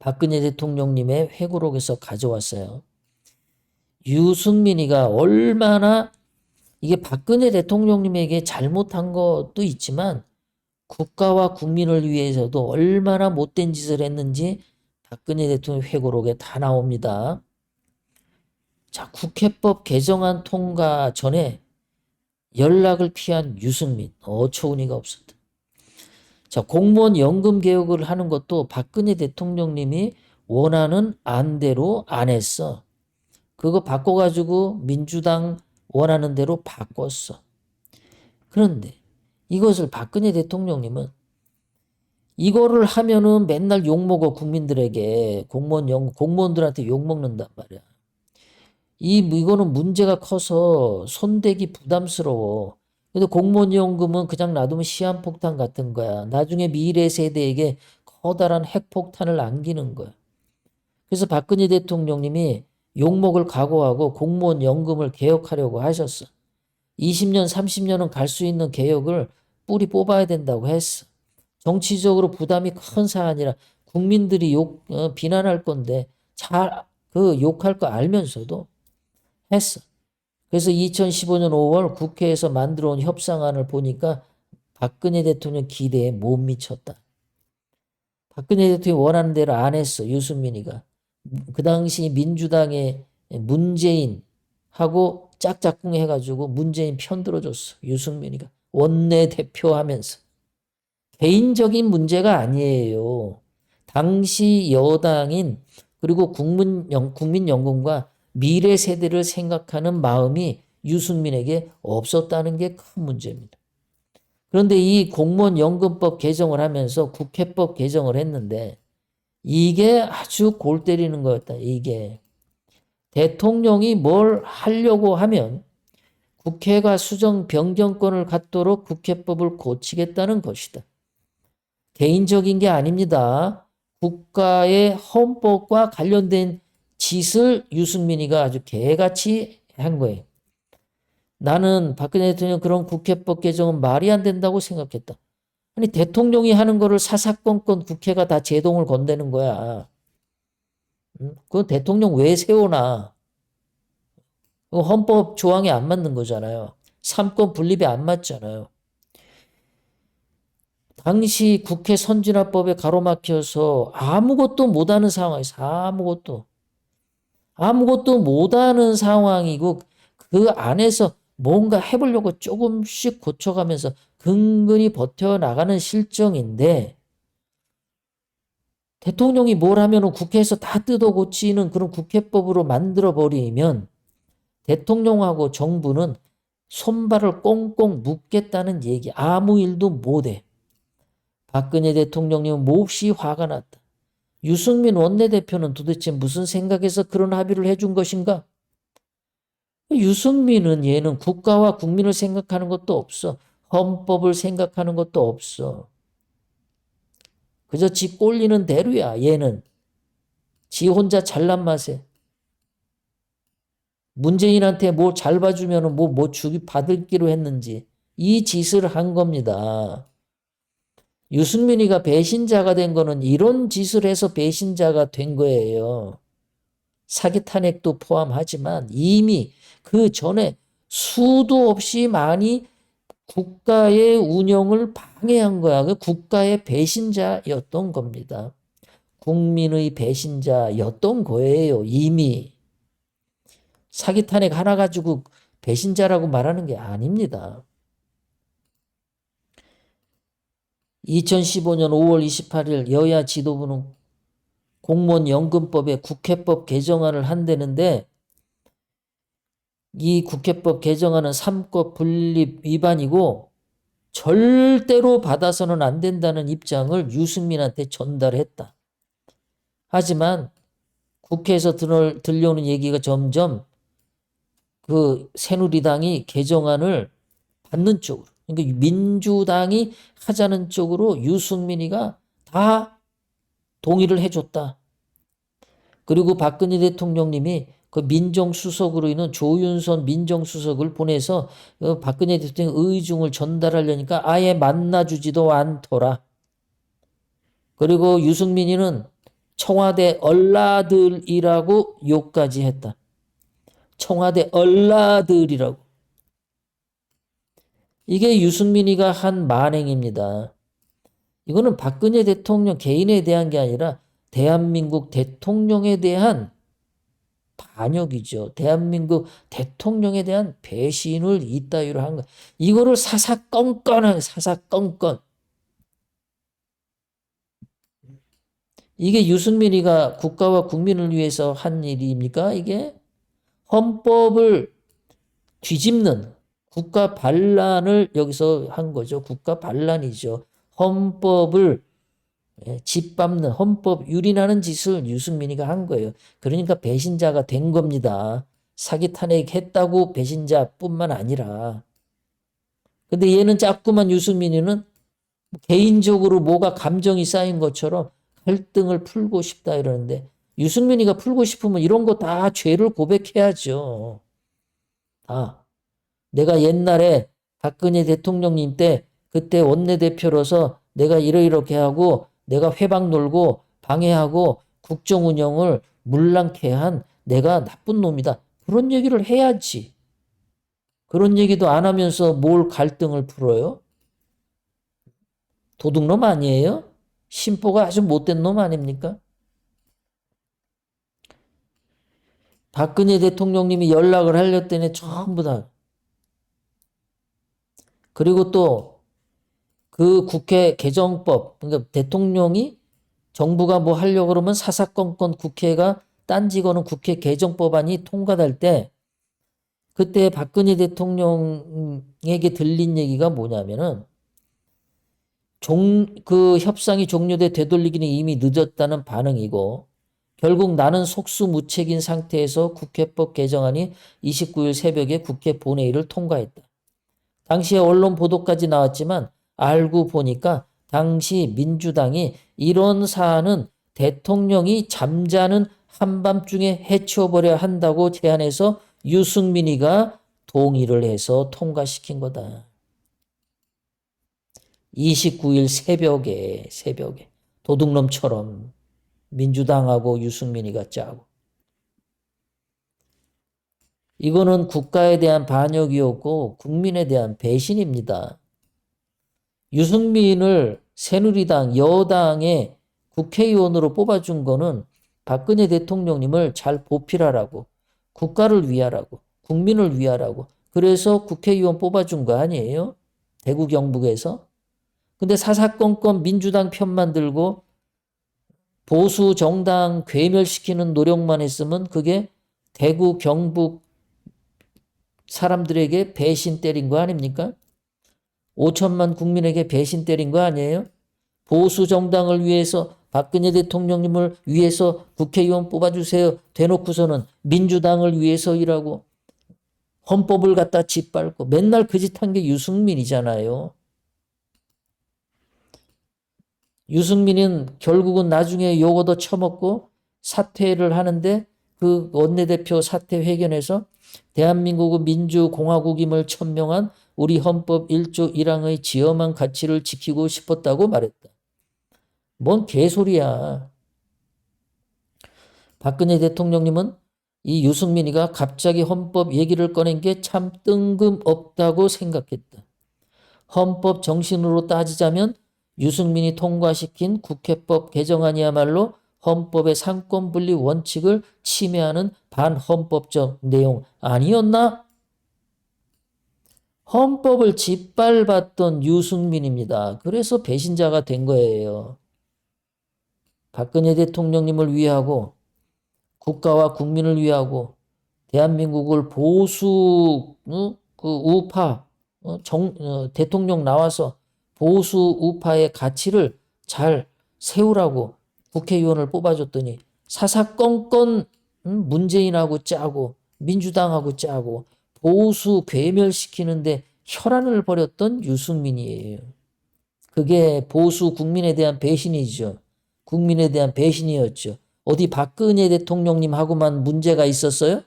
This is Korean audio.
박근혜 대통령님의 회고록에서 가져왔어요. 유승민이가 얼마나 이게 박근혜 대통령님에게 잘못한 것도 있지만 국가와 국민을 위해서도 얼마나 못된 짓을 했는지 박근혜 대통령 회고록에 다 나옵니다. 자, 국회법 개정안 통과 전에 연락을 피한 유승민, 어처구니가 없었다. 자, 공무원 연금 개혁을 하는 것도 박근혜 대통령님이 원하는 안대로 안 했어. 그거 바꿔가지고 민주당 원하는 대로 바꿨어. 그런데 이것을 박근혜 대통령님은 이거를 하면은 맨날 욕먹어 국민들에게 공무원들한테 욕먹는단 말이야. 이거는 문제가 커서 손대기 부담스러워. 근데 공무원연금은 그냥 놔두면 시한폭탄 같은 거야. 나중에 미래 세대에게 커다란 핵폭탄을 안기는 거야. 그래서 박근혜 대통령님이 욕먹을 각오하고 공무원연금을 개혁하려고 하셨어. 20년, 30년은 갈 수 있는 개혁을 뿌리 뽑아야 된다고 했어. 정치적으로 부담이 큰 사안이라 국민들이 비난할 건데 욕할 거 알면서도 했어. 그래서 2015년 5월 국회에서 만들어 온 협상안을 보니까 박근혜 대통령 기대에 못 미쳤다. 박근혜 대통령이 원하는 대로 안 했어. 유승민이가. 그 당시 민주당의 문재인하고 짝짝꿍 해가지고 문재인 편 들어줬어. 유승민이가. 원내대표 하면서. 개인적인 문제가 아니에요. 당시 여당인 그리고 국민연금과 미래 세대를 생각하는 마음이 유승민에게 없었다는 게 큰 문제입니다. 그런데 이 공무원연금법 개정을 하면서 국회법 개정을 했는데 이게 아주 골 때리는 거였다. 이게 대통령이 뭘 하려고 하면 국회가 수정 변경권을 갖도록 국회법을 고치겠다는 것이다. 개인적인 게 아닙니다. 국가의 헌법과 관련된 짓을 유승민이가 아주 개같이 한 거예요. 나는 박근혜 대통령 그런 국회법 개정은 말이 안 된다고 생각했다. 아니 대통령이 하는 거를 사사건건 국회가 다 제동을 건대는 거야. 그건 대통령 왜 세워놔. 헌법 조항에 안 맞는 거잖아요. 삼권 분립에 안 맞잖아요. 당시 국회 선진화법에 가로막혀서 아무것도 못하는 상황에서 아무것도 못하는 상황이고 그 안에서 뭔가 해보려고 조금씩 고쳐가면서 근근히 버텨나가는 실정인데 대통령이 뭘 하면 국회에서 다 뜯어 고치는 그런 국회법으로 만들어버리면 대통령하고 정부는 손발을 꽁꽁 묶겠다는 얘기. 아무 일도 못해. 박근혜 대통령님은 몹시 화가 났다. 유승민 원내대표는 도대체 무슨 생각에서 그런 합의를 해준 것인가? 유승민은 얘는 국가와 국민을 생각하는 것도 없어. 헌법을 생각하는 것도 없어. 그저 지 꼴리는 대로야 얘는. 지 혼자 잘난 맛에. 문재인한테 뭐 잘 봐주면 뭐 주기 받을기로 했는지 이 짓을 한 겁니다. 유승민이가 배신자가 된 거는 이런 짓을 해서 배신자가 된 거예요. 사기 탄핵도 포함하지만 이미 그 전에 수도 없이 많이 국가의 운영을 방해한 거야. 그 국가의 배신자였던 겁니다. 국민의 배신자였던 거예요. 이미. 사기 탄핵 하나 가지고 배신자라고 말하는 게 아닙니다. 2015년 5월 28일 여야 지도부는 공무원 연금법에 국회법 개정안을 한다는데 이 국회법 개정안은 삼권 분립 위반이고 절대로 받아서는 안 된다는 입장을 유승민한테 전달했다. 하지만 국회에서 들려오는 얘기가 점점 그 새누리당이 개정안을 받는 쪽으로, 그러니까 민주당이 하자는 쪽으로 유승민이가 다 동의를 해줬다. 그리고 박근혜 대통령님이 그 민정수석으로 있는 조윤선 민정수석을 보내서 박근혜 대통령 의중을 전달하려니까 아예 만나주지도 않더라. 그리고 유승민이는 청와대 얼라들이라고 욕까지 했다. 청와대 얼라들이라고. 이게 유승민이가 한 만행입니다. 이거는 박근혜 대통령 개인에 대한 게 아니라 대한민국 대통령에 대한 반역이죠. 대한민국 대통령에 대한 배신을 이따위로 한 거. 이거를 사사건건한 사사건건. 이게 유승민이가 국가와 국민을 위해서 한 일입니까? 이게 헌법을 뒤집는 국가 반란을 여기서 한 거죠. 국가 반란이죠. 헌법을 짓밟는 헌법 유린하는 짓을 유승민이가 한 거예요. 그러니까 배신자가 된 겁니다. 사기 탄핵했다고 배신자뿐만 아니라. 근데 얘는 자꾸만 유승민이는 개인적으로 뭐가 감정이 쌓인 것처럼 갈등을 풀고 싶다 이러는데 유승민이가 풀고 싶으면 이런 거 다 죄를 고백해야죠. 내가 옛날에 박근혜 대통령님 때 그때 원내대표로서 내가 이렇게 하고 내가 회방 놀고 방해하고 국정 운영을 문랑케 한 내가 나쁜 놈이다. 그런 얘기를 해야지. 그런 얘기도 안 하면서 뭘 갈등을 풀어요? 도둑놈 아니에요? 심보가 아주 못된 놈 아닙니까? 박근혜 대통령님이 연락을 하렸더니 전부 다. 그리고 또 그 국회 개정법, 그러니까 대통령이 정부가 뭐 하려고 그러면 사사건건 국회가 딴지 거는 국회 개정법안이 통과될 때 그때 박근혜 대통령에게 들린 얘기가 뭐냐면은 그 협상이 종료돼 되돌리기는 이미 늦었다는 반응이고 결국 나는 속수무책인 상태에서 국회법 개정안이 29일 새벽에 국회 본회의를 통과했다. 당시에 언론 보도까지 나왔지만 알고 보니까 당시 민주당이 이런 사안은 대통령이 잠자는 한밤중에 해치워버려야 한다고 제안해서 유승민이가 동의를 해서 통과시킨 거다. 29일 새벽에 도둑놈처럼 민주당하고 유승민이가 짜고. 이거는 국가에 대한 반역이었고 국민에 대한 배신입니다. 유승민을 새누리당 여당의 국회의원으로 뽑아준 거는 박근혜 대통령님을 잘 보필하라고, 국가를 위하라고, 국민을 위하라고. 그래서 국회의원 뽑아준 거 아니에요? 대구 경북에서. 근데 사사건건 민주당 편만 들고 보수 정당 괴멸시키는 노력만 했으면 그게 대구 경북 사람들에게 배신 때린 거 아닙니까? 5천만 국민에게 배신 때린 거 아니에요? 보수 정당을 위해서 박근혜 대통령님을 위해서 국회의원 뽑아주세요. 대놓고서는 민주당을 위해서 일하고 헌법을 갖다 짓밟고 맨날 그 짓 한 게 유승민이잖아요. 유승민은 결국은 나중에 요거도 처먹고 사퇴를 하는데 그 원내대표 사퇴 회견에서 대한민국은 민주공화국임을 천명한 우리 헌법 1조 1항의 지엄한 가치를 지키고 싶었다고 말했다. 뭔 개소리야. 박근혜 대통령님은 이 유승민이가 갑자기 헌법 얘기를 꺼낸 게 참 뜬금없다고 생각했다. 헌법 정신으로 따지자면 유승민이 통과시킨 국회법 개정안이야말로 헌법의 상권분리 원칙을 침해하는 반헌법적 내용 아니었나? 헌법을 짓밟았던 유승민입니다. 그래서 배신자가 된 거예요. 박근혜 대통령님을 위하고 국가와 국민을 위하고 대한민국을 보수 그 우파 대통령 나와서 보수 우파의 가치를 잘 세우라고 국회의원을 뽑아줬더니 사사건건 문재인하고 짜고 민주당하고 짜고 보수 괴멸시키는데 혈안을 벌였던 유승민이에요. 그게 보수 국민에 대한 배신이죠. 국민에 대한 배신이었죠. 어디 박근혜 대통령님하고만 문제가 있었어요?